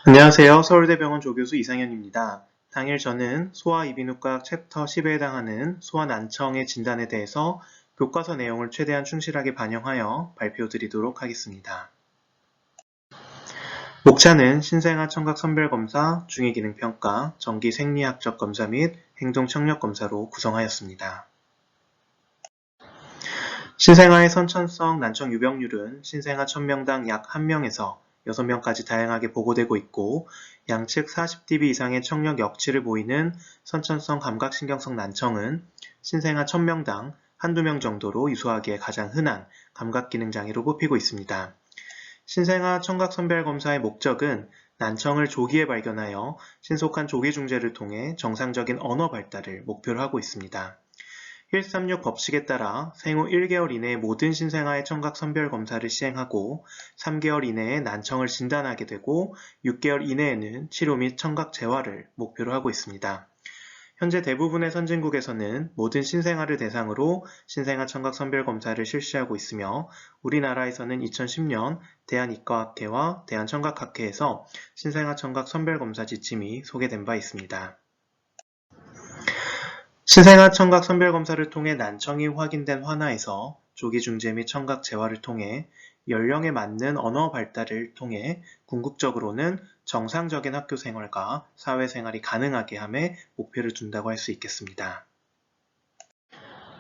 안녕하세요. 서울대병원 조교수 이상현입니다. 당일 저는 소아이비인후과 챕터 10에 해당하는 소아난청의 진단에 대해서 교과서 내용을 최대한 충실하게 반영하여 발표드리도록 하겠습니다. 목차는 신생아 청각 선별검사, 중위기능평가, 정기 생리학적 검사 및 행동청력검사로 구성하였습니다. 신생아의 선천성 난청 유병률은 신생아 1000명당 약 1명에서 6명까지 다양하게 보고되고 있고 양측 40dB 이상의 청력 역치를 보이는 선천성 감각신경성 난청은 신생아 1000명당 한두 명 정도로 유수하기에 가장 흔한 감각기능장애로 뽑히고 있습니다. 신생아 청각선별검사의 목적은 난청을 조기에 발견하여 신속한 조기중재를 통해 정상적인 언어 발달을 목표로 하고 있습니다. 136 법칙에 따라 생후 1개월 이내에 모든 신생아의 청각 선별 검사를 시행하고 3개월 이내에 난청을 진단하게 되고 6개월 이내에는 치료 및 청각 재활을 목표로 하고 있습니다. 현재 대부분의 선진국에서는 모든 신생아를 대상으로 신생아 청각 선별 검사를 실시하고 있으며 우리나라에서는 2010년 대한이과학회와 대한청각학회에서 신생아 청각 선별 검사 지침이 소개된 바 있습니다. 신생아 청각 선별검사를 통해 난청이 확인된 환아에서 조기 중재 및 청각 재활을 통해 연령에 맞는 언어 발달을 통해 궁극적으로는 정상적인 학교 생활과 사회생활이 가능하게 함에 목표를 둔다고 할 수 있겠습니다.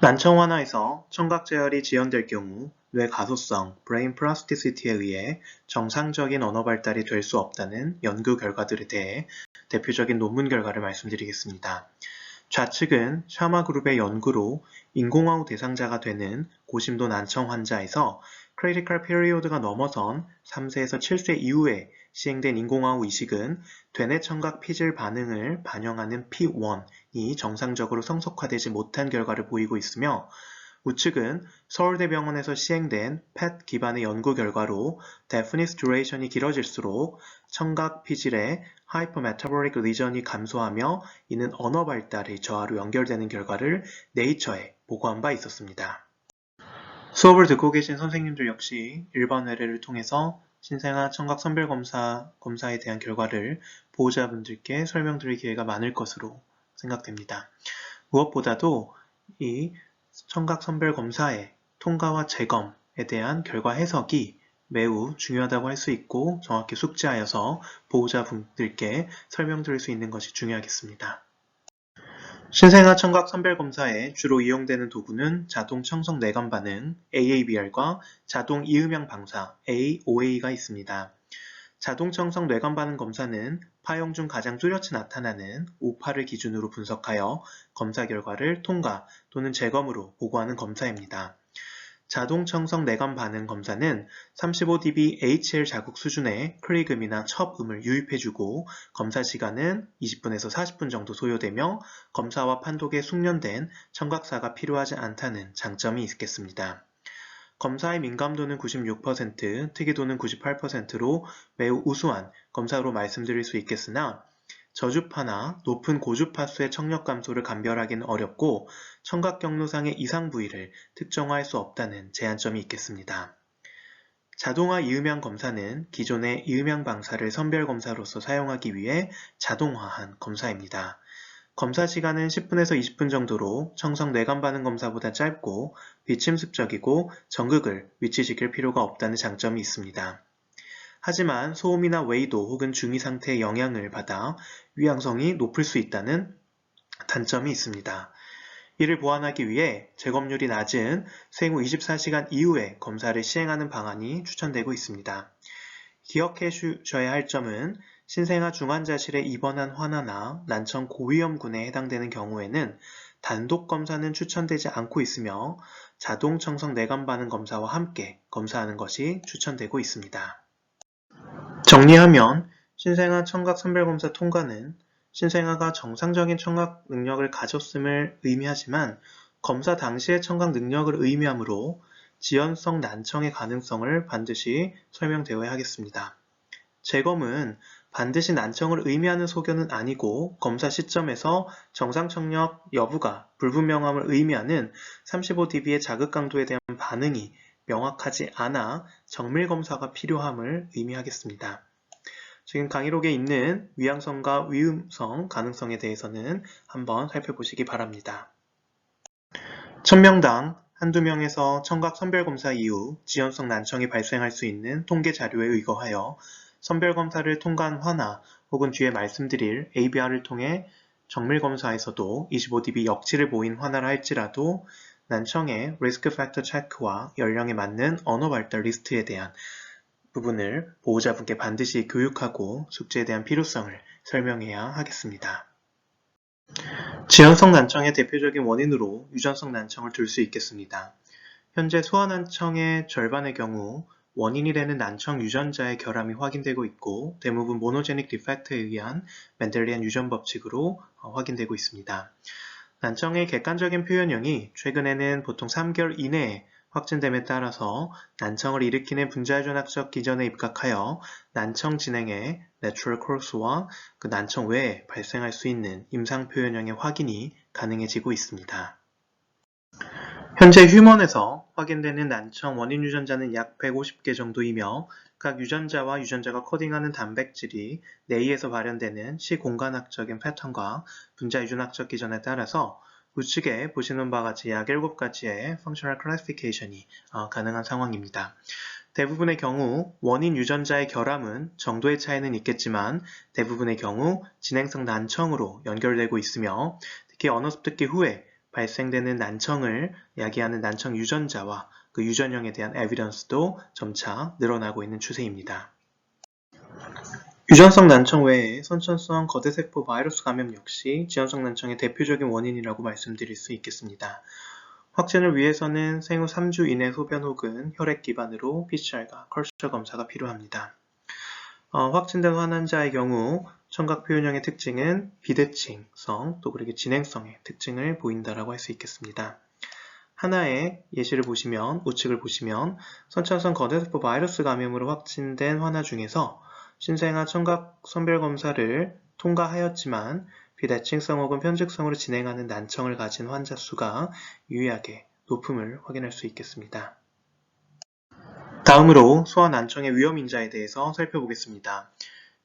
난청 환아에서 청각 재활이 지연될 경우 뇌 가소성, brain plasticity에 의해 정상적인 언어 발달이 될 수 없다는 연구 결과들에 대해 대표적인 논문 결과를 말씀드리겠습니다. 좌측은 샤마그룹의 연구로 인공화후 대상자가 되는 고심도 난청 환자에서 크리티컬 피리오드가 넘어선 3세에서 7세 이후에 시행된 인공화후 이식은 되뇌 청각 피질 반응을 반영하는 P1이 정상적으로 성숙화되지 못한 결과를 보이고 있으며 우측은 서울대병원에서 시행된 PET 기반의 연구 결과로 deafness duration이 길어질수록 청각 피질의 hypermetabolic lesion이 감소하며 이는 언어 발달의 저하로 연결되는 결과를 네이처에 보고한 바 있었습니다. 수업을 듣고 계신 선생님들 역시 일반 의뢰를 통해서 신생아 청각 선별검사에 대한 결과를 보호자분들께 설명드릴 기회가 많을 것으로 생각됩니다. 무엇보다도 이 청각 선별 검사의 통과와 재검에 대한 결과 해석이 매우 중요하다고 할 수 있고 정확히 숙지하여서 보호자분들께 설명드릴 수 있는 것이 중요하겠습니다. 신생아 청각 선별 검사에 주로 이용되는 도구는 자동 청성 뇌관 반응 AABR과 자동 이음향 방사 AOA가 있습니다. 자동 청성 뇌관 반응 검사는 파형 중 가장 뚜렷이 나타나는 오파를 기준으로 분석하여 검사 결과를 통과 또는 재검으로 보고하는 검사입니다. 자동 청성 뇌관 반응 검사는 35dB HL 자국 수준의 클리금이나 첩음을 유입해주고 검사 시간은 20분에서 40분 정도 소요되며 검사와 판독에 숙련된 청각사가 필요하지 않다는 장점이 있겠습니다. 검사의 민감도는 96%, 특이도는 98%로 매우 우수한 검사로 말씀드릴 수 있겠으나 저주파나 높은 고주파수의 청력 감소를 감별하기는 어렵고 청각 경로상의 이상 부위를 특정화할 수 없다는 제한점이 있겠습니다. 자동화 이음향 검사는 기존의 이음향 방사를 선별 검사로서 사용하기 위해 자동화한 검사입니다. 검사 시간은 10분에서 20분 정도로 청성 뇌관 반응 검사보다 짧고 비침습적이고 전극을 위치시킬 필요가 없다는 장점이 있습니다. 하지만 소음이나 웨이도 혹은 중위 상태의 영향을 받아 위양성이 높을 수 있다는 단점이 있습니다. 이를 보완하기 위해 재검률이 낮은 생후 24시간 이후에 검사를 시행하는 방안이 추천되고 있습니다. 기억해 주셔야 할 점은 신생아 중환자실에 입원한 환아나 난청 고위험군에 해당되는 경우에는 단독 검사는 추천되지 않고 있으며 자동 청성 뇌관 반응 검사와 함께 검사하는 것이 추천되고 있습니다. 정리하면 신생아 청각 선별검사 통과는 신생아가 정상적인 청각 능력을 가졌음을 의미하지만 검사 당시의 청각 능력을 의미하므로 지연성 난청의 가능성을 반드시 설명되어야 하겠습니다. 재검은 반드시 난청을 의미하는 소견은 아니고 검사 시점에서 정상 청력 여부가 불분명함을 의미하는 35dB의 자극 강도에 대한 반응이 명확하지 않아 정밀 검사가 필요함을 의미하겠습니다. 지금 강의록에 있는 위양성과 위음성 가능성에 대해서는 한번 살펴보시기 바랍니다. 1000명당 한두 명에서 청각 선별검사 이후 지연성 난청이 발생할 수 있는 통계 자료에 의거하여 선별검사를 통과한 화나 혹은 뒤에 말씀드릴 ABR을 통해 정밀검사에서도 25dB 역치를 보인 화나라 할지라도 난청의 리스크 팩터 체크와 연령에 맞는 언어 발달 리스트에 대한 부분을 보호자분께 반드시 교육하고 숙제에 대한 필요성을 설명해야 하겠습니다. 지연성 난청의 대표적인 원인으로 유전성 난청을 둘 수 있겠습니다. 현재 소아난청의 절반의 경우 원인이 되는 난청 유전자의 결함이 확인되고 있고 대부분 모노제닉 디펙트에 의한 멘델리안 유전 법칙으로 확인되고 있습니다. 난청의 객관적인 표현형이 최근에는 보통 3개월 이내에 확진됨에 따라서 난청을 일으키는 분자유전학적 기전에 입각하여 난청 진행의 내추럴 코스와 그 난청 외에 발생할 수 있는 임상 표현형의 확인이 가능해지고 있습니다. 현재 휴먼에서 확인되는 난청 원인 유전자는 약 150개 정도이며 각 유전자와 유전자가 코딩하는 단백질이 뇌에서 발현되는 시공간학적인 패턴과 분자유전학적 기전에 따라서 우측에 보시는 바와 같이 약 7가지의 functional classification이 가능한 상황입니다. 대부분의 경우 원인 유전자의 결함은 정도의 차이는 있겠지만 대부분의 경우 진행성 난청으로 연결되고 있으며 특히 언어 습득기 후에 발생되는 난청을 야기하는 난청 유전자와 그 유전형에 대한 에비던스도 점차 늘어나고 있는 추세입니다. 유전성 난청 외에 선천성 거대세포 바이러스 감염 역시 지연성 난청의 대표적인 원인이라고 말씀드릴 수 있겠습니다. 확진을 위해서는 생후 3주 이내 소변 혹은 혈액 기반으로 PCR과 컬처 검사가 필요합니다. 확진된 환자의 경우 청각 표현형의 특징은 비대칭성 또 그리고 진행성의 특징을 보인다라고 할 수 있겠습니다. 하나의 예시를 보시면 우측을 보시면 선천성 거대세포 바이러스 감염으로 확진된 환자 중에서 신생아 청각 선별검사를 통과하였지만 비대칭성 혹은 편측성으로 진행하는 난청을 가진 환자 수가 유의하게 높음을 확인할 수 있겠습니다. 다음으로 소아난청의 위험인자에 대해서 살펴보겠습니다.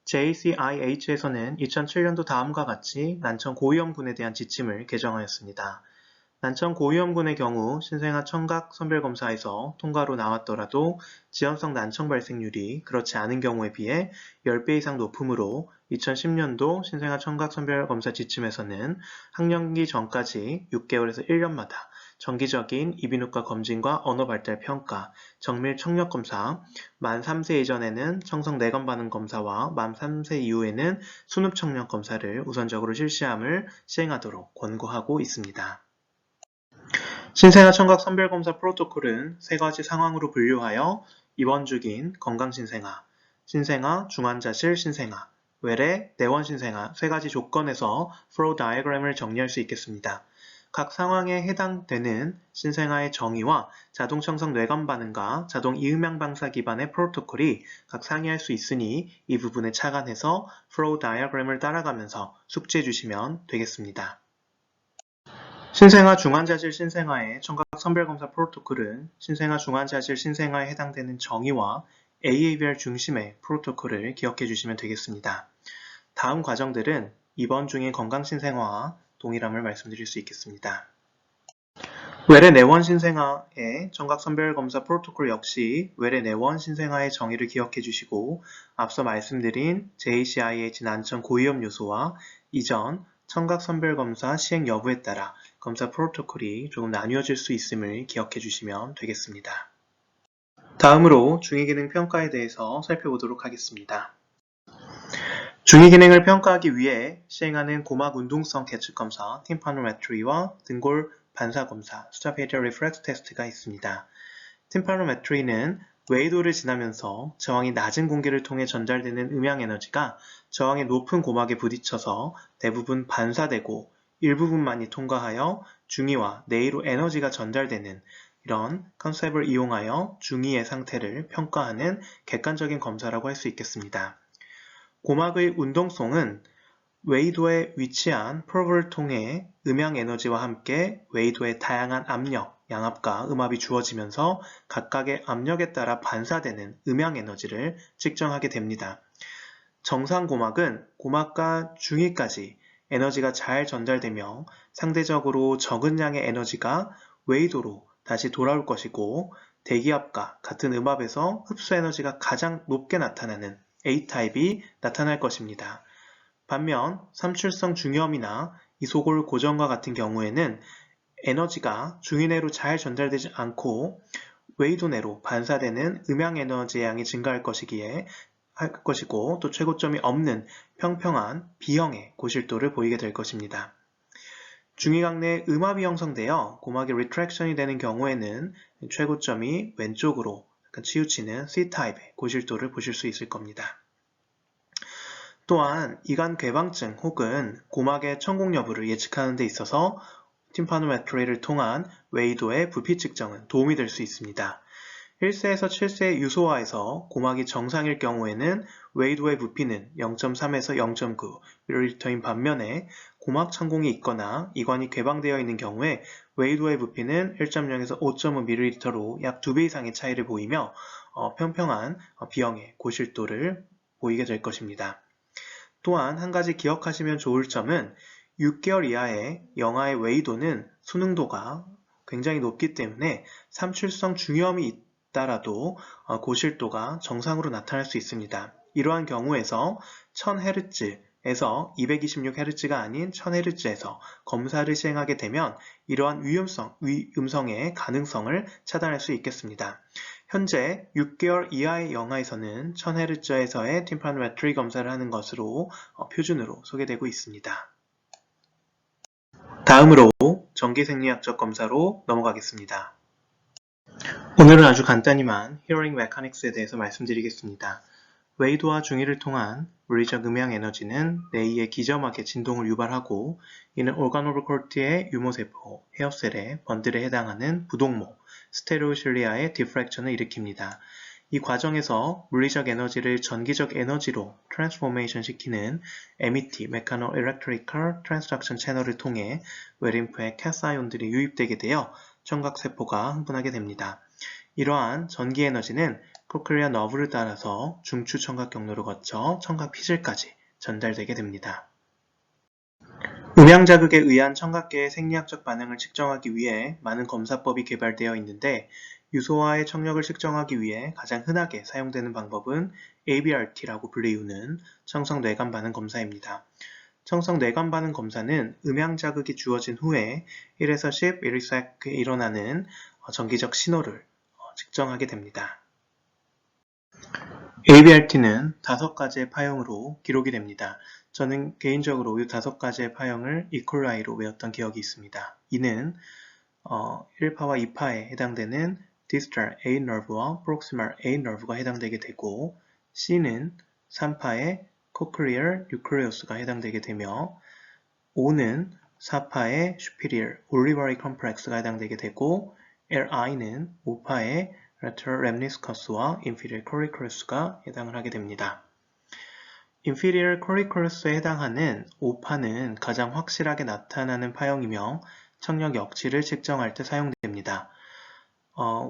JCIH에서는 2007년도 다음과 같이 난청 고위험군에 대한 지침을 개정하였습니다. 난청 고위험군의 경우 신생아 청각 선별검사에서 통과로 나왔더라도 지연성 난청 발생률이 그렇지 않은 경우에 비해 10배 이상 높으므로 2010년도 신생아 청각 선별검사 지침에서는 학령기 전까지 6개월에서 1년마다 정기적인 이비인후과 검진과 언어 발달 평가, 정밀 청력 검사, 만 3세 이전에는 청성 내관 반응 검사와 만 3세 이후에는 순흡 청력 검사를 우선적으로 실시함을 시행하도록 권고하고 있습니다. 신생아 청각 선별검사 프로토콜은 3가지 상황으로 분류하여 입원 중인 건강신생아, 신생아, 중환자실 신생아, 외래, 내원 신생아 3가지 조건에서 플로우 다이어그램을 정리할 수 있겠습니다. 각 상황에 해당되는 신생아의 정의와 자동 청성 뇌관 반응과 자동 이음양 방사 기반의 프로토콜이 각 상이할 수 있으니 이 부분에 착안해서 플로우 다이어그램을 따라가면서 숙지해 주시면 되겠습니다. 신생아 중환자실 신생아의 청각 선별검사 프로토콜은 신생아 중환자실 신생아에 해당되는 정의와 AABR 중심의 프로토콜을 기억해 주시면 되겠습니다. 다음 과정들은 입원 중인 건강신생아와 동일함을 말씀드릴 수 있겠습니다. 외래 내원 신생아의 청각 선별검사 프로토콜 역시 외래 내원 신생아의 정의를 기억해 주시고 앞서 말씀드린 JCIH 난청 고위험 요소와 이전 청각 선별검사 시행 여부에 따라 검사 프로토콜이 조금 나뉘어질 수 있음을 기억해 주시면 되겠습니다. 다음으로 중위기능 평가에 대해서 살펴보도록 하겠습니다. 중위기능을 평가하기 위해 시행하는 고막 운동성 계측검사 팀파노메트리와 등골 반사검사 수자페리얼 리프렉스 테스트가 있습니다. 팀파노메트리는 웨이도를 지나면서 저항이 낮은 공기를 통해 전달되는 음향 에너지가 저항이 높은 고막에 부딪혀서 대부분 반사되고 일부분만이 통과하여 중위와 뇌로 에너지가 전달되는 이런 컨셉을 이용하여 중위의 상태를 평가하는 객관적인 검사라고 할 수 있겠습니다. 고막의 운동성은 웨이도에 위치한 프로브를 통해 음향 에너지와 함께 웨이도의 다양한 압력, 양압과 음압이 주어지면서 각각의 압력에 따라 반사되는 음향 에너지를 측정하게 됩니다. 정상 고막은 고막과 중위까지 에너지가 잘 전달되며 상대적으로 적은 양의 에너지가 웨이도로 다시 돌아올 것이고 대기압과 같은 음압에서 흡수 에너지가 가장 높게 나타나는 A타입이 나타날 것입니다. 반면 삼출성 중이염이나 이소골 고정과 같은 경우에는 에너지가 중위 내로 잘 전달되지 않고 웨이도 내로 반사되는 음양 에너지의 양이 증가할 것이고 또 최고점이 없는 평평한 B형의 고실도를 보이게 될 것입니다. 중위각 내에 음압이 형성되어 고막이 리트랙션이 되는 경우에는 최고점이 왼쪽으로 치우치는 C타입의 고실도를 보실 수 있을 겁니다. 또한 이관 괴방증 혹은 고막의 천공 여부를 예측하는 데 있어서 팀파노메트리를 통한 웨이도의 부피 측정은 도움이 될 수 있습니다. 1세에서 7세 유소화에서 고막이 정상일 경우에는 웨이도의 부피는 0.3에서 0.9ml인 반면에 고막 천공이 있거나 이관이 괴방되어 있는 경우에 웨이도의 부피는 1.0에서 5.5ml로 약 2배 이상의 차이를 보이며 평평한 B형의 고실도를 보이게 될 것입니다. 또한 한 가지 기억하시면 좋을 점은 6개월 이하의 영아의 웨이도는 수능도가 굉장히 높기 때문에 삼출성 중이염이 있다라도 고실도가 정상으로 나타날 수 있습니다. 이러한 경우에서 1000Hz에서 226Hz가 아닌 1000Hz에서 검사를 시행하게 되면 이러한 위음성의 가능성을 차단할 수 있겠습니다. 현재 6개월 이하의 영아에서는 1000Hz에서의 팀파노메트리 검사를 하는 것으로 표준으로 소개되고 있습니다. 다음으로 전기생리학적 검사로 넘어가겠습니다. 오늘은 아주 간단히만 Hearing Mechanics에 대해서 말씀드리겠습니다. 웨이도와 중위를 통한 물리적 음향 에너지는 뇌의 기점막에 진동을 유발하고 이는 organoid 유모세포, 헤어셀의 번들에 해당하는 부동모, 스테레오실리아의 디프렉션을 일으킵니다. 이 과정에서 물리적 에너지를 전기적 에너지로 트랜스포메이션 시키는 MET, Mechano Electrical Transduction 채널을 통해 뇌림프에 캐스아이온들이 유입되게 되어 청각세포가 흥분하게 됩니다. 이러한 전기 에너지는 코클리아 너브를 따라서 중추 청각 경로를 거쳐 청각 피질까지 전달되게 됩니다. 음향 자극에 의한 청각계의 생리학적 반응을 측정하기 위해 많은 검사법이 개발되어 있는데 유소화의 청력을 측정하기 위해 가장 흔하게 사용되는 방법은 ABRT라고 불리우는 청성 뇌관 반응 검사입니다. 청성 뇌관 반응 검사는 음향 자극이 주어진 후에 1에서 10 mS에 일어나는 전기적 신호를 측정하게 됩니다. ABRT는 5가지의 파형으로 기록이 됩니다. 저는 개인적으로 이 5가지의 파형을 이퀄라이로 외웠던 기억이 있습니다. 이는 1파와 2파에 해당되는 distal A nerve와 proximal A nerve가 해당되게 되고 C는 3파의 cochlear nucleus가 해당되게 되며 O는 4파의 superior olivary complex가 해당되게 되고 LI는 5파의 lateral lemniscus와 inferior coracous가 해당을 하게 됩니다. inferior coracous에 해당하는 5파는 가장 확실하게 나타나는 파형이며 청력 역치를 측정할 때 사용됩니다.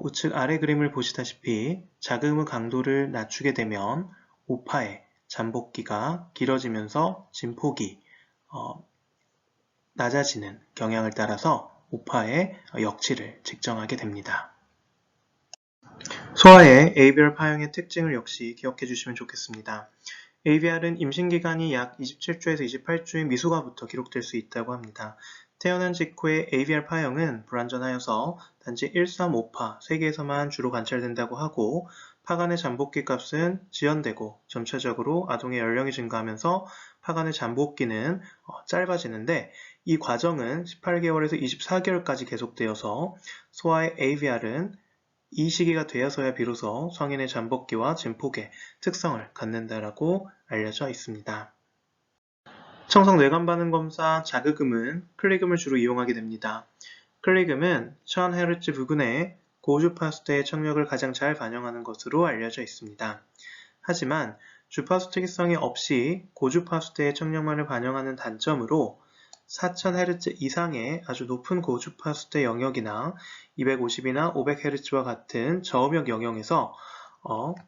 우측 아래 그림을 보시다시피 자극의 강도를 낮추게 되면 5파의 잠복기가 길어지면서 진폭이 낮아지는 경향을 따라서 5파의 역치를 측정하게 됩니다. 소아의 ABR 파형의 특징을 역시 기억해 주시면 좋겠습니다. ABR은 임신기간이 약 27주에서 28주인 미숙아부터 기록될 수 있다고 합니다. 태어난 직후의 ABR 파형은 불완전하여서 단지 1, 3, 5파, 3개에서만 주로 관찰된다고 하고 파간의 잠복기 값은 지연되고 점차적으로 아동의 연령이 증가하면서 파간의 잠복기는 짧아지는데 이 과정은 18개월에서 24개월까지 계속되어서 소아의 ABR은 이 시기가 되어서야 비로소 성인의 잠복기와 진폭의 특성을 갖는다라고 알려져 있습니다. 청성 뇌관 반응 검사 자극음은 클리금을 주로 이용하게 됩니다. 클리금은 1000Hz 부근의 고주파수대의 청력을 가장 잘 반영하는 것으로 알려져 있습니다. 하지만 주파수 특이성이 없이 고주파수대의 청력만을 반영하는 단점으로 4000Hz 이상의 아주 높은 고주파수대 영역이나 250이나 500Hz와 같은 저음역 영역에서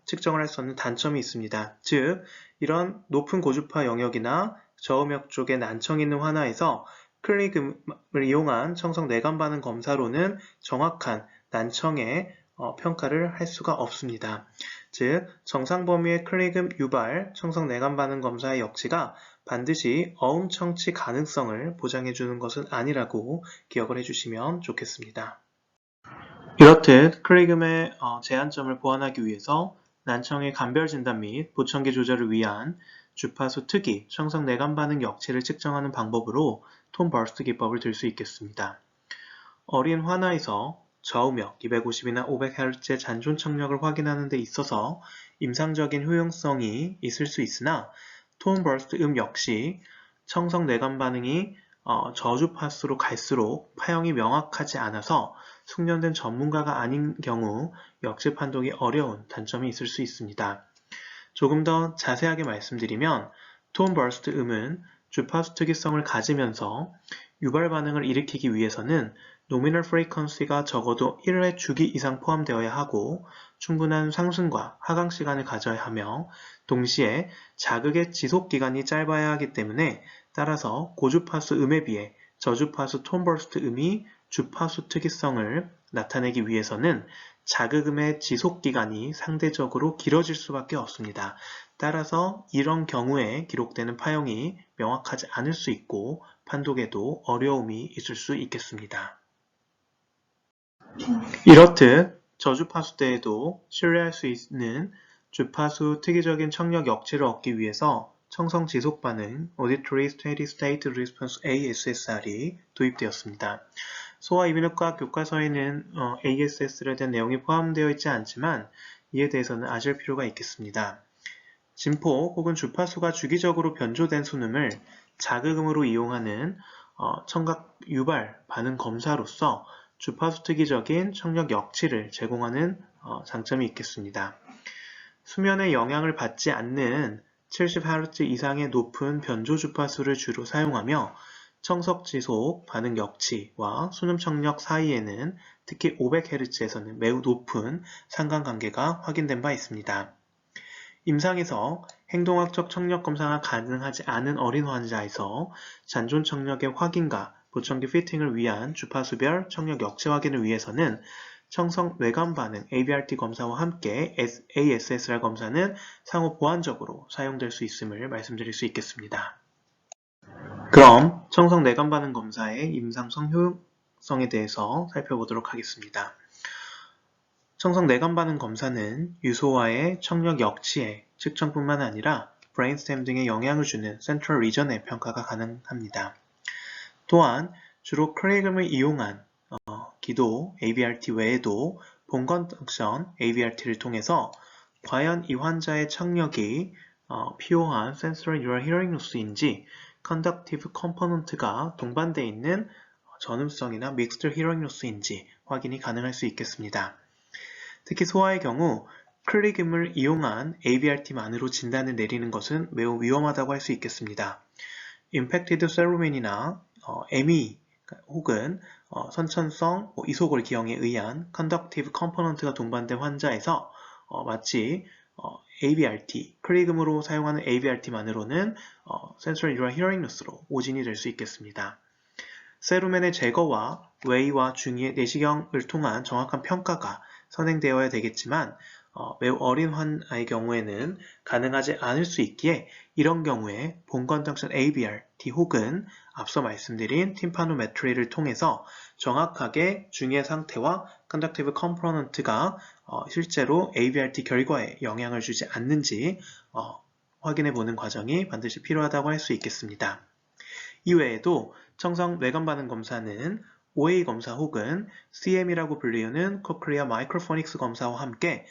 측정을 할 수 없는 단점이 있습니다. 즉, 이런 높은 고주파 영역이나 저음역 쪽에 난청이 있는 환아에서 클리금을 이용한 청성 뇌관 반응 검사로는 정확한 난청의 평가를 할 수가 없습니다. 즉, 정상 범위의 클리금 유발 청성 뇌관 반응 검사의 역치가 반드시 어음 청취 가능성을 보장해주는 것은 아니라고 기억을 해주시면 좋겠습니다. 이렇듯 클리금의 제한점을 보완하기 위해서 난청의 감별 진단 및 보청기 조절을 위한 주파수 특이 청성 뇌관 반응 역치를 측정하는 방법으로 톤 버스트 기법을 들 수 있겠습니다. 어린 환아에서 저음역 250이나 500Hz의 잔존 청력을 확인하는 데 있어서 임상적인 효용성이 있을 수 있으나 톤 버스트 역시 청성 뇌관 반응이 저주파수로 갈수록 파형이 명확하지 않아서 숙련된 전문가가 아닌 경우 역시 판독이 어려운 단점이 있을 수 있습니다. 조금 더 자세하게 말씀드리면 톤 버스트 음은 주파수 특이성을 가지면서 유발 반응을 일으키기 위해서는 노미널 프리퀀시가 적어도 1회 주기 이상 포함되어야 하고 충분한 상승과 하강 시간을 가져야 하며 동시에 자극의 지속 기간이 짧아야 하기 때문에 따라서 고주파수 음에 비해 저주파수 톤 버스트 음이 주파수 특이성을 나타내기 위해서는 자극음의 지속 기간이 상대적으로 길어질 수밖에 없습니다. 따라서 이런 경우에 기록되는 파형이 명확하지 않을 수 있고 판독에도 어려움이 있을 수 있겠습니다. 이렇듯 저주파수 때에도 신뢰할 수 있는 주파수 특이적인 청력 역치를 얻기 위해서 청성 지속 반응 Auditory Steady State Response ASSR이 도입되었습니다. 소아 이비인후과 교과서에는 ASSR에 대한 내용이 포함되어 있지 않지만 이에 대해서는 아실 필요가 있겠습니다. 진포 혹은 주파수가 주기적으로 변조된 순음을 자극음으로 이용하는 청각 유발 반응 검사로서 주파수 특이적인 청력 역치를 제공하는 장점이 있겠습니다. 수면에 영향을 받지 않는 70Hz 이상의 높은 변조 주파수를 주로 사용하며 청석 지속 반응 역치와 순음 청력 사이에는 특히 500Hz에서는 매우 높은 상관관계가 확인된 바 있습니다. 임상에서 행동학적 청력 검사가 가능하지 않은 어린 환자에서 잔존 청력의 확인과 보청기 피팅을 위한 주파수별 청력 역치 확인을 위해서는 청성 뇌관 반응 ABRT 검사와 함께 ASSR 검사는 상호 보완적으로 사용될 수 있음을 말씀드릴 수 있겠습니다. 그럼 청성 뇌관 반응 검사의 임상성 효용성에 대해서 살펴보도록 하겠습니다. 청성 뇌관 반응 검사는 유소와의 청력 역치의 측정뿐만 아니라 브레인스템 등에 영향을 주는 센트럴 리전의 평가가 가능합니다. 또한 주로 클리금을 이용한 기도 ABRT 외에도 본건덕션 ABRT를 통해서 과연 이 환자의 청력이 피오한 Sensory Neural Hearing Loss인지 Conductive Component가 동반되어 있는 전음성이나 Mixed Hearing Loss인지 확인이 가능할 수 있겠습니다. 특히 소아의 경우 클리금을 이용한 ABRT만으로 진단을 내리는 것은 매우 위험하다고 할 수 있겠습니다. Impacted Cerumen이나 ME 혹은 선천성 이소골 기형에 의한 Conductive Component가 동반된 환자에서 마치 ABRT, 클리금으로 사용하는 ABRT만으로는 Sensory Neural Hearing Loss로 오진이 될 수 있겠습니다. 세루멘의 제거와 웨이와 중위의 내시경을 통한 정확한 평가가 선행되어야 되겠지만 매우 어린 환아의 경우에는 가능하지 않을 수 있기에 이런 경우에 본건덕션 ABRT 혹은 앞서 말씀드린 팀파노메트리를 통해서 정확하게 중의 상태와 컨덕티브 컴포넌트가 실제로 ABRT 결과에 영향을 주지 않는지 확인해 보는 과정이 반드시 필요하다고 할 수 있겠습니다. 이외에도 청성 뇌관 반응 검사는 OA 검사 혹은 CM이라고 불리우는 코클리아 마이크로포닉스 검사와 함께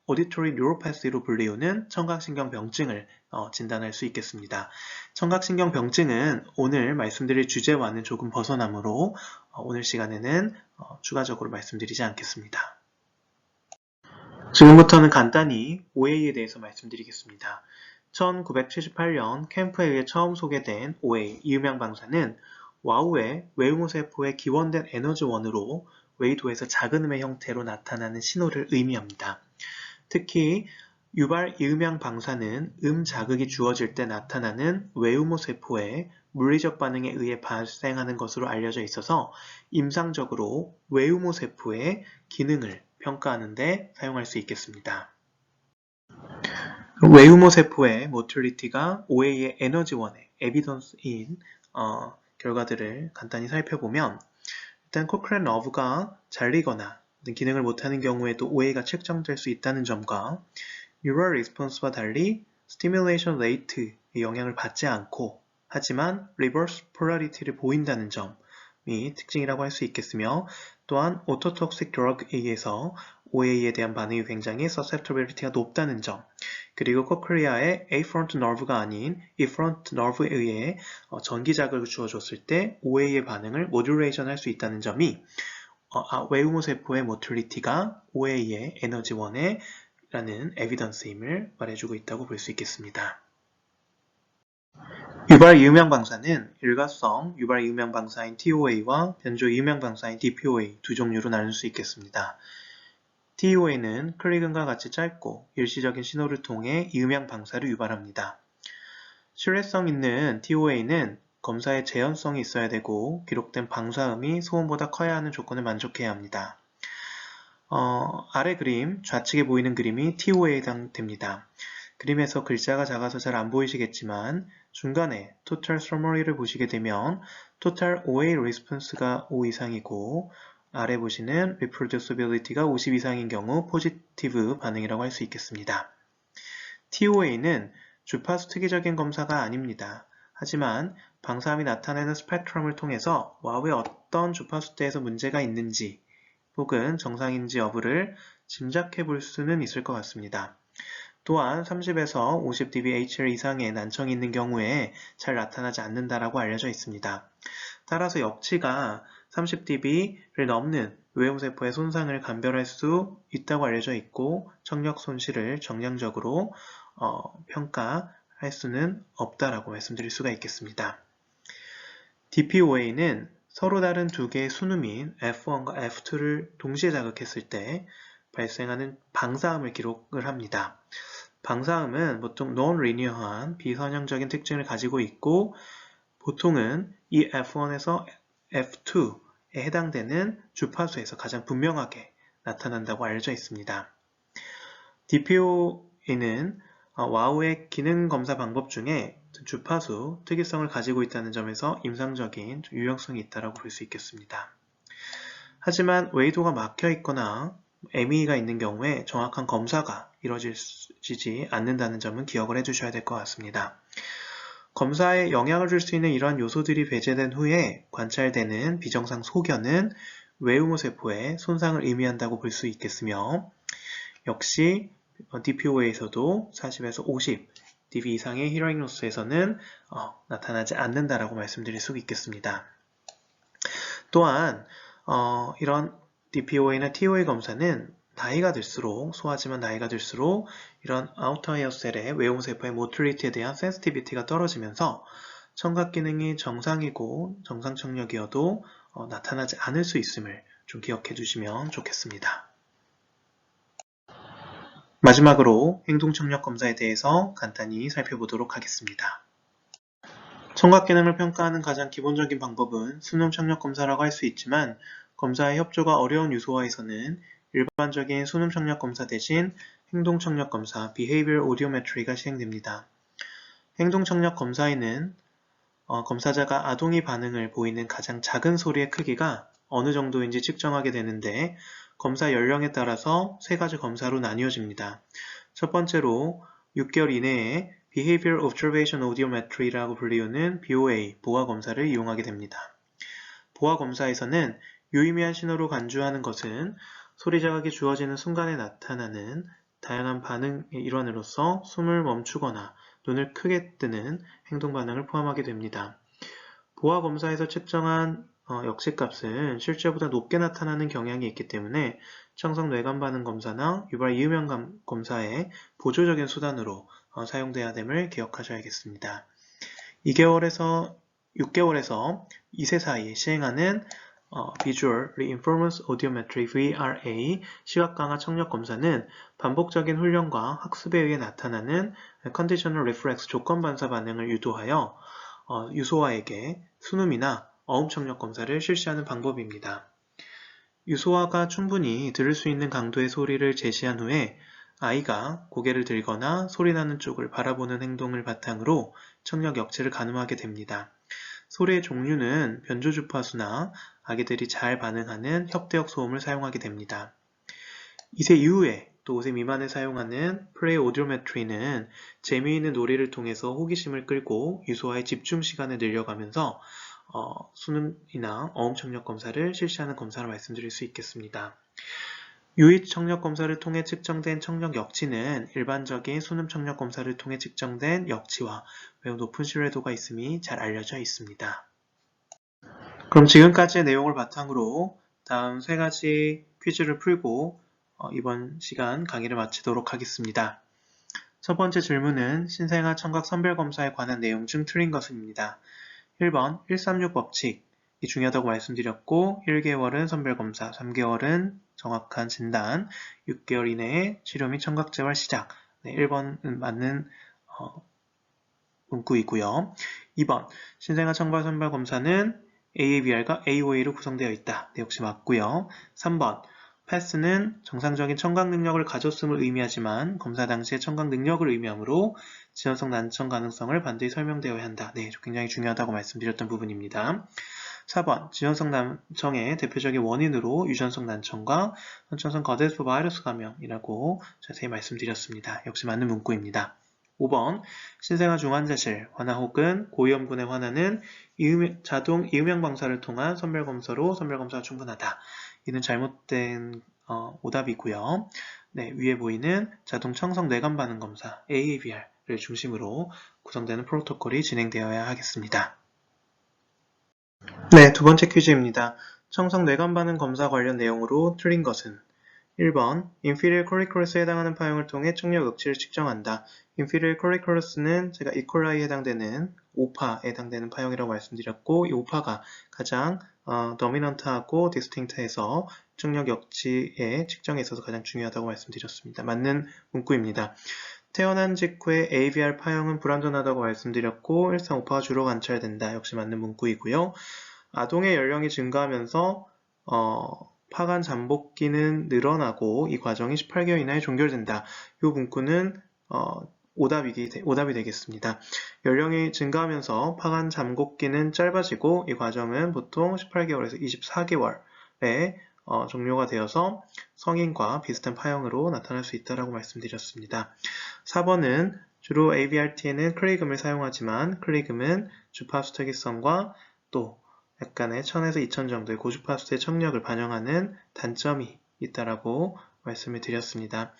Auditory Neuropathy로 불리우는 청각신경병증을 진단할 수 있겠습니다. 청각신경병증은 오늘 말씀드릴 주제와는 조금 벗어나므로 오늘 시간에는 추가적으로 말씀드리지 않겠습니다. 지금부터는 간단히 OA에 대해서 말씀드리겠습니다. 1978년 캠프에 의해 처음 소개된 OA 이음양 방사는 와우의 외음호세포의 기원된 에너지원으로 웨이도에서 작은 음의 형태로 나타나는 신호를 의미합니다. 특히 유발 이음양 방사는 자극이 주어질 때 나타나는 외음호 세포의 물리적 반응에 의해 발생하는 것으로 알려져 있어서 임상적으로 외음호 세포의 기능을 평가하는 데 사용할 수 있겠습니다. 외음호 세포의 모틸리티가 OA의 에너지원의 에비던스인 결과들을 간단히 살펴보면 일단 코크레인 너브가 잘리거나 기능을 못하는 경우에도 OA가 측정될 수 있다는 점과 Neural Response와 달리 Stimulation Rate의 영향을 받지 않고 하지만 Reverse Polarity를 보인다는 점이 특징이라고 할 수 있겠으며 또한 Ototoxic Drug에 의해서 OA에 대한 반응이 굉장히 Susceptibility가 높다는 점 그리고 코클리아의 A-front nerve가 아닌 E-front nerve에 의해 전기 자극을 주어줬을 때 OA의 반응을 모듈레이션 할 수 있다는 점이 외음호 세포의 모틸리티가 OA의 에너지원의 라는 에비던스임을 말해주고 있다고 볼 수 있겠습니다. 유발 이음양 방사는 일가성 유발 이음양 방사인 TOA와 변조 이음양 방사인 DPOA 두 종류로 나눌 수 있겠습니다. TOA는 클리근과 같이 짧고 일시적인 신호를 통해 이음양 방사를 유발합니다. 신뢰성 있는 TOA는 검사에 재현성이 있어야 되고 기록된 방사음이 소음보다 커야 하는 조건을 만족해야 합니다. 아래 그림, 좌측에 보이는 그림이 TOA에 해당됩니다. 그림에서 글자가 작아서 잘 안 보이시겠지만 중간에 Total Summary를 보시게 되면 Total OA Response가 5 이상이고 아래 보시는 Reproducibility가 50 이상인 경우 포지티브 반응이라고 할 수 있겠습니다. TOA는 주파수 특이적인 검사가 아닙니다. 하지만 방사음이 나타내는 스펙트럼을 통해서 와우의 어떤 주파수대에서 문제가 있는지 혹은 정상인지 여부를 짐작해 볼 수는 있을 것 같습니다. 또한 30에서 50dBHL 이상의 난청이 있는 경우에 잘 나타나지 않는다라고 알려져 있습니다. 따라서 역치가 30dB를 넘는 외음세포의 손상을 감별할 수 있다고 알려져 있고 청력 손실을 정량적으로 평가할 수는 없다라고 말씀드릴 수가 있겠습니다. DPOA는 서로 다른 두 개의 순음인 F1과 F2를 동시에 자극했을 때 발생하는 방사음을 기록을 합니다. 방사음은 보통 non-linear한 비선형적인 특징을 가지고 있고 보통은 이 F1에서 F2에 해당되는 주파수에서 가장 분명하게 나타난다고 알려져 있습니다. DPOA는 와우의 기능 검사 방법 중에 주파수 특이성을 가지고 있다는 점에서 임상적인 유용성이 있다고 볼 수 있겠습니다. 하지만 웨이도가 막혀 있거나 MEE가 있는 경우에 정확한 검사가 이루어지지 않는다는 점은 기억을 해주셔야 될 것 같습니다. 검사에 영향을 줄 수 있는 이러한 요소들이 배제된 후에 관찰되는 비정상 소견은 외음호 세포의 손상을 의미한다고 볼 수 있겠으며 역시 DPOA에서도 40에서 50 dB 이상의 히어링 로스에서는 나타나지 않는다라고 말씀드릴 수 있겠습니다. 또한 이런 DPOA나 TOA 검사는 나이가 들수록 소하지만 나이가 들수록 이런 아우터 헤어셀의 외음세포의 모틸리티에 대한 센시티비티가 떨어지면서 청각 기능이 정상이고 정상 청력이어도 나타나지 않을 수 있음을 좀 기억해 주시면 좋겠습니다. 마지막으로 행동 청력 검사에 대해서 간단히 살펴보도록 하겠습니다. 청각 기능을 평가하는 가장 기본적인 방법은 수능 청력 검사라고 할 수 있지만 검사의 협조가 어려운 유소화에서는 일반적인 수능 청력 검사 대신 행동 청력 검사 Behavior Audiometry가 시행됩니다. 행동 청력 검사에는 검사자가 아동이 반응을 보이는 가장 작은 소리의 크기가 어느 정도인지 측정하게 되는데 검사 연령에 따라서 세 가지 검사로 나뉘어집니다. 첫 번째로 6개월 이내에 Behavior Observation Audiometry라고 불리우는 BOA, 보아 검사를 이용하게 됩니다. 보아 검사에서는 유의미한 신호로 간주하는 것은 소리 자극이 주어지는 순간에 나타나는 다양한 반응의 일환으로서 숨을 멈추거나 눈을 크게 뜨는 행동 반응을 포함하게 됩니다. 보아 검사에서 측정한 역시값은 실제보다 높게 나타나는 경향이 있기 때문에 청성 뇌관 반응 검사나 유발 이음양 검사의 보조적인 수단으로 사용돼야 됨을 기억하셔야겠습니다. 2개월에서 6개월에서 2세 사이에 시행하는 Visual Reinforcement Audiometry VRA 시각강화 청력 검사는 반복적인 훈련과 학습에 의해 나타나는 Conditional Reflex 조건 반사 반응을 유도하여 유소아에게 순음이나 어음 청력 검사를 실시하는 방법입니다. 유소아가 충분히 들을 수 있는 강도의 소리를 제시한 후에 아이가 고개를 들거나 소리나는 쪽을 바라보는 행동을 바탕으로 청력 역치를 가늠하게 됩니다. 소리의 종류는 변조 주파수나 아기들이 잘 반응하는 협대역 소음을 사용하게 됩니다. 2세 이후에 또 5세 미만에 사용하는 프레이 오디오메트리는 재미있는 놀이를 통해서 호기심을 끌고 유소아의 집중 시간을 늘려가면서 순음이나 어음 청력 검사를 실시하는 검사를 말씀드릴 수 있겠습니다. 유입 청력 검사를 통해 측정된 청력 역치는 일반적인 순음 청력 검사를 통해 측정된 역치와 매우 높은 신뢰도가 있음이 잘 알려져 있습니다. 그럼 지금까지의 내용을 바탕으로 다음 세 가지 퀴즈를 풀고 이번 시간 강의를 마치도록 하겠습니다. 첫 번째 질문은 신생아 청각 선별 검사에 관한 내용 중 틀린 것입니다. 1번 136 법칙 이 중요하다고 말씀드렸고 1개월은 선별검사, 3개월은 정확한 진단, 6개월 이내에 치료 및 청각재활 시작. 네, 1번은 맞는 문구이고요. 2번 신생아 청각 선별 검사는 AABR과 AOA로 구성되어 있다. 네, 역시 맞고요. 3번 패스는 정상적인 청각 능력을 가졌음을 의미하지만 검사 당시의 청각 능력을 의미하므로 지연성 난청 가능성을 반드시 설명되어야 한다. 네, 굉장히 중요하다고 말씀드렸던 부분입니다. 4번 지연성 난청의 대표적인 원인으로 유전성 난청과 선천성 거대수 바이러스 감염이라고 자세히 말씀드렸습니다. 역시 맞는 문구입니다. 5번 신생아 중환자실 환아 혹은 고위험군의 환아는 자동 이음영 방사를 통한 선별검사로 선별검사가 충분하다. 이는 잘못된 오답이고요. 네, 위에 보이는 자동 청성 뇌관 반응 검사 AABR을 중심으로 구성되는 프로토콜이 진행되어야 하겠습니다. 네, 두 번째 퀴즈입니다. 청성 뇌관 반응 검사 관련 내용으로 틀린 것은 1번 Inferior Colliculus에 해당하는 파형을 통해 청력 억치를 측정한다. Inferior Colliculus는 제가 이콜라이에 해당되는 오파에 해당되는 파형이라고 말씀드렸고 이 오파가 가장 도미넌트하고 디스팅트해서 청력 역치의 측정에 있어서 가장 중요하다고 말씀드렸습니다. 맞는 문구입니다. 태어난 직후에 AVR 파형은 불완전하다고 말씀드렸고 일상 오파가 주로 관찰된다. 역시 맞는 문구이고요. 아동의 연령이 증가하면서 파간 잠복기는 늘어나고 이 과정이 18개월 이내에 종결된다. 이 문구는 오답이 되겠습니다. 연령이 증가하면서 파간 잠복기는 짧아지고 이 과정은 보통 18개월에서 24개월에 종료가 되어서 성인과 비슷한 파형으로 나타날 수 있다고 말씀드렸습니다. 4번은 주로 ABRT에는 클레이금을 사용하지만 클레이금은 주파수 특이성과 또 약간의 1000에서 2000 정도의 고주파수의 청력을 반영하는 단점이 있다라고 말씀을 드렸습니다.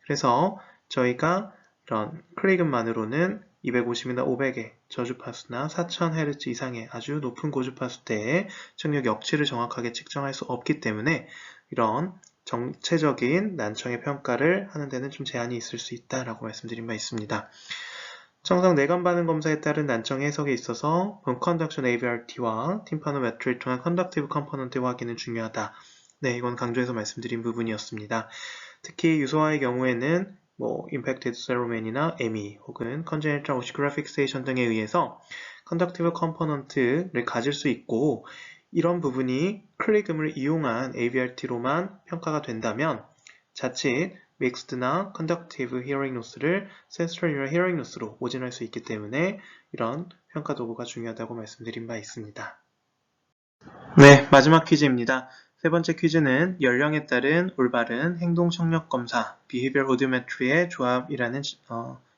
그래서 저희가 이런 클레이금만으로는 250이나 500의 저주파수나 4000Hz 이상의 아주 높은 고주파수대의 청력 역치를 정확하게 측정할 수 없기 때문에 이런 정체적인 난청의 평가를 하는 데는 좀 제한이 있을 수 있다라고 말씀드린 바 있습니다. 청성 뇌관 반응 검사에 따른 난청 해석에 있어서 Bone Conduction ABRT와 팀파노메트리를 통한 컨덕티브 컴포넌트 확인은 중요하다. 네, 이건 강조해서 말씀드린 부분이었습니다. 특히 유소아의 경우에는 Impacted Cerumen이나 ME 혹은 Congenital Ocular Fixation 등에 의해서 컨덕티브 컴포넌트를 가질 수 있고 이런 부분이 클레이금을 이용한 ABRT로만 평가가 된다면 자칫 믹스드나 컨덕티브 히어링 로스를 센스트럴 히어링 로스로 오진할 수 있기 때문에 이런 평가 도구가 중요하다고 말씀드린 바 있습니다. 네, 마지막 퀴즈입니다. 세 번째 퀴즈는 연령에 따른 올바른 행동 청력 검사 Behavioral Audiometry의 조합이라는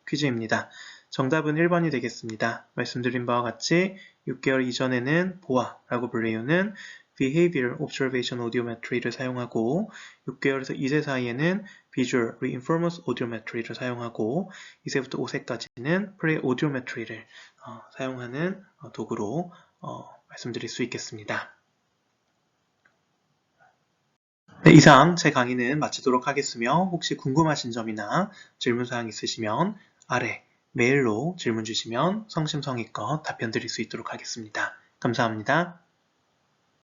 퀴즈입니다. 정답은 1번이 되겠습니다. 말씀드린 바와 같이 6개월 이전에는 보아라고 불리우는 Behavioral Observation Audiometry를 사용하고 6개월에서 2세 사이에는 Visual Reinforcement Audiometry를 사용하고 2세부터 5세까지는 Play Audiometry를 사용하는 도구로 말씀드릴 수 있겠습니다. 네, 이상 제 강의는 마치도록 하겠으며 혹시 궁금하신 점이나 질문사항 있으시면 아래 메일로 질문 주시면 성심성의껏 답변 드릴 수 있도록 하겠습니다. 감사합니다.